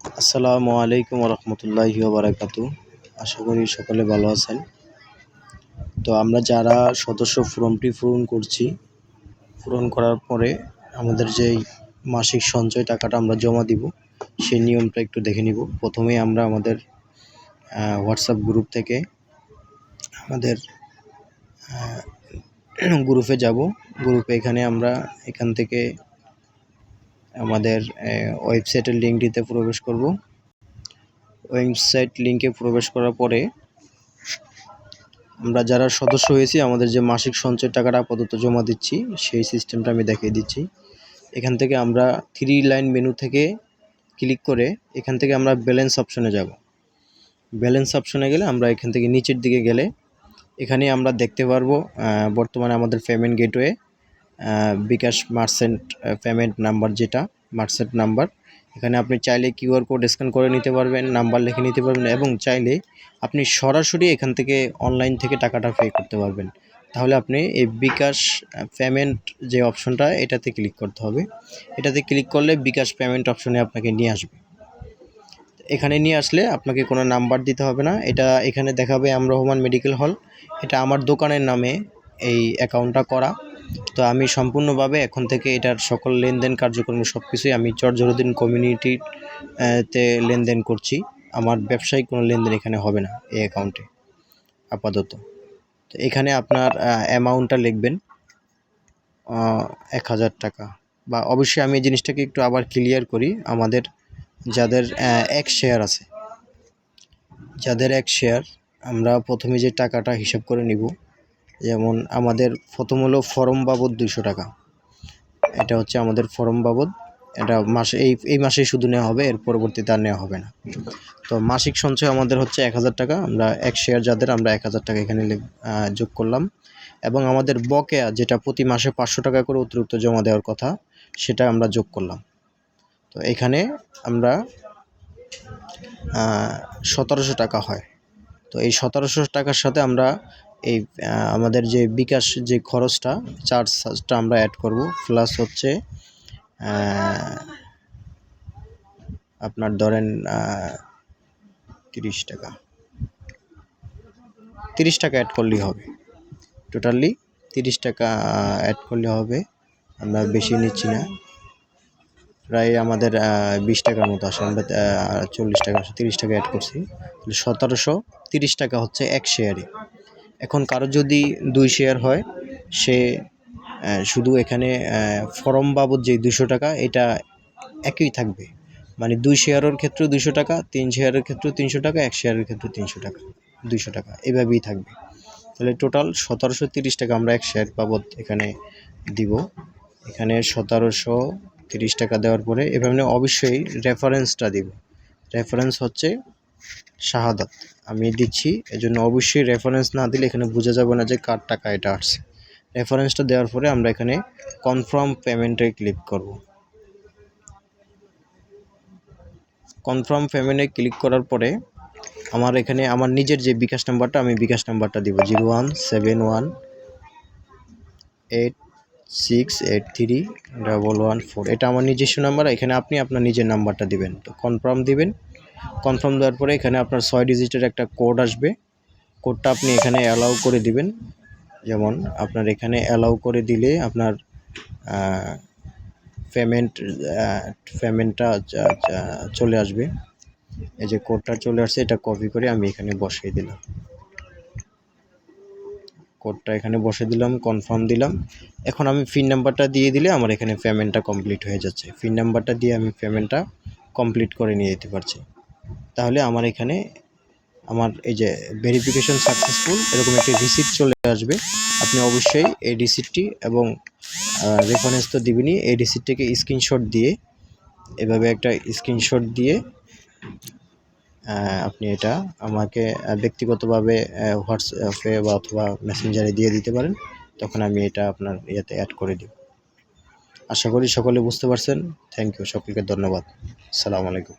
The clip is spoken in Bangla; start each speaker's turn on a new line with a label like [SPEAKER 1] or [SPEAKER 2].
[SPEAKER 1] আসসালামু আলাইকুম রহমতুল্লাহি বারাকাতু। আশা করি সকলে ভালো আছেন। তো আমরা যারা সদস্য ফর্মটি পূরণ করছি, পূরণ করার পরে আমাদের যেই মাসিক সঞ্চয় টাকাটা আমরা জমা দিব, সেই নিয়মটা একটু দেখে নিব। প্রথমেই আমরা আমাদের হোয়াটসঅ্যাপ গ্রুপ থেকে আমাদের গ্রুপে যাব। গ্রুপে এখান থেকে আমাদের ওয়েবসাইটের লিঙ্কটিতে প্রবেশ করব। ওয়েবসাইট লিঙ্কে প্রবেশ করার পরে আমরা যারা সদস্য হয়েছি, আমাদের যে মাসিক সঞ্চয় টাকাটা আপাতত জমা দিচ্ছি, সেই সিস্টেমটা আমি দেখিয়ে দিচ্ছি। এখান থেকে আমরা 3 লাইন মেনু থেকে ক্লিক করে এখান থেকে আমরা ব্যালেন্স অপশনে যাব। ব্যালেন্স অপশনে গেলে আমরা এখান থেকে নিচের দিকে গেলে এখানে আমরা দেখতে পারবো বর্তমানে আমাদের পেমেন্ট গেটওয়ে বিকাশ মার্চেন্ট পেমেন্ট নাম্বার, যেটা মার্চেন্ট নাম্বার। এখানে আপনি চাইলে কিউআর কোড স্ক্যান করে নিতে পারবেন, নাম্বার লিখে নিতে পারবেন, এবং চাইলে আপনি সরাসরি এখান থেকে অনলাইন থেকে টাকাটা পে করতে পারবেন। তাহলে আপনি এই বিকাশ পেমেন্ট যে অপশনটা, এটাতে ক্লিক করতে হবে। এটাতে ক্লিক করলে বিকাশ পেমেন্ট অপশনে আপনাকে নিয়ে আসবে। এখানে নিয়ে আসলে আপনাকে কোনো নাম্বার দিতে হবে না। এখানে দেখাবে রহমান মেডিকেল হল। এটা আমার দোকানের নামে এই অ্যাকাউন্টটা করা। তো আমি সম্পূর্ণভাবে এখন থেকে এটার সকল লেনদেন কার্যক্রম সব কিছুই আমি চরজরুদ্দিন কমিউনিটিতে লেনদেন করছি। আমার ব্যবসায়িক কোনো লেনদেন এখানে হবে না এই অ্যাকাউন্টে আপাতত। তো এখানে আপনার অ্যামাউন্টটা লিখবেন 1000 টাকা। বা অবশ্যই আমি এই জিনিসটাকে একটু আবার ক্লিয়ার করি। আমাদের যাদের এক শেয়ার আছে, আমরা প্রথমে যে টাকাটা হিসাব করে নিব। যেমন আমাদের প্রথম হলো ফরম বাবদ 200 টাকা। এটা হচ্ছে আমাদের ফরম বাবদ। এটা মাসে এই মাসেই শুধু নেওয়া হবে, এর পরবর্তীতে আর নেওয়া হবে না। তো মাসিক সঞ্চয় আমাদের হচ্ছে 1000 টাকা। আমরা এক শেয়ার যাদের, আমরা 1000 টাকা এখানে যোগ করলাম। এবং আমাদের বকেয়া, যেটা প্রতি মাসে 500 টাকা করে অতিরিক্ত জমা দেওয়ার কথা, সেটা আমরা যোগ করলাম। তো এখানে আমরা 1700 টাকা হয়। তো এই 1700 টাকার সাথে আমরা এই আমাদের যে বিকাশ যে খরচটা, চার্জটা আমরা অ্যাড করব। প্লাস হচ্ছে আপনার ধরেন 30 টাকা অ্যাড করলেই হবে। টোটালি 30 টাকা অ্যাড করলে হবে। আমরা বেশি নিচ্ছি না, প্রায় আমাদের 20 টাকার মতো আসে। আমরা 40 টাকা 30 টাকা অ্যাড করছি। 1730 টাকা হচ্ছে এক শেয়ারে। এখন কারো যদি 2 শেয়ার হয়, সে শুধু এখানে ফরম বাবদ যে 200 টাকা, এটা একই থাকবে। মানে 2 শেয়ারের ক্ষেত্রেও 200 টাকা, 3 শেয়ারের ক্ষেত্রেও 300 টাকা, 1 শেয়ারের ক্ষেত্রেও 300 টাকা, 200 টাকা, এভাবেই থাকবে। তাহলে টোটাল 1730 টাকা আমরা এক শেয়ার বাবদ এখানে দিব। এখানে 1730 টাকা দেওয়ার পরে এভাবে অবশ্যই রেফারেন্সটা দিব। রেফারেন্স হচ্ছে শাহাদাত আমি দিচ্ছি, এজন্য অবশ্যই রেফারেন্স না দিলে এখানে বোঝা যাবে না যে কার টাকা এটা আসছে। রেফারেন্সটা দেওয়ার পরে আমরা এখানে কনফার্ম পেমেন্টে ক্লিক করব। কনফার্ম পেমেন্টে ক্লিক করার পরে আমার এখানে আমার নিজের যে বিকাশ নাম্বারটা, আমি বিকাশ নাম্বারটা দিব 017186831114। এটা আমার নিজস্ব নাম্বার। এখানে আপনি আপনার নিজের নাম্বারটা দিবেন। তো কনফার্ম দিবেন। কনফার্ম দেওয়ার পরে এখানে আপনার 6 ডিজিটের একটা কোড আসবে। কোডটা আপনি এখানে অ্যালাউ করে দিবেন। যেমন আপনার এখানে অ্যালাউ করে দিলে আপনার পেমেন্টটা চলে আসবে। এই যে কোডটা চলে আসছে, এটা কপি করে আমি এখানে বসিয়ে দিলাম। কোডটা এখানে বসিয়ে দিলাম, কনফার্ম দিলাম। এখন আমি পিন নাম্বারটা দিয়ে দিলে আমার এখানে পেমেন্টটা কমপ্লিট হয়ে যাচ্ছে। পিন নাম্বারটা দিয়ে আমি পেমেন্টটা কমপ্লিট করে নিয়ে যেতে পারছি। তাহলে আমার এখানে এই যে ভেরিফিকেশন সাকসেসফুল, এরকম একটি রিসিপ্ট চলে আসবে। আপনি অবশ্যই এই রিসিপ্টটি এবং রেফারেন্স তো দিবেনই, এই রিসিপ্টটিকে স্ক্রিনশট দিয়ে, এভাবে একটা স্ক্রিনশট দিয়ে আপনি এটা আমাকে ব্যক্তিগতভাবে হোয়াটসঅ্যাপে বা অথবা মেসেঞ্জারে দিয়ে দিতে পারেন। তখন আমি এটা আপনার ইয়েতে অ্যাড করে দিব। আশা করি সকলে বুঝতে পারছেন। থ্যাংক ইউ, সকলকে ধন্যবাদ। আসসালামু আলাইকুম।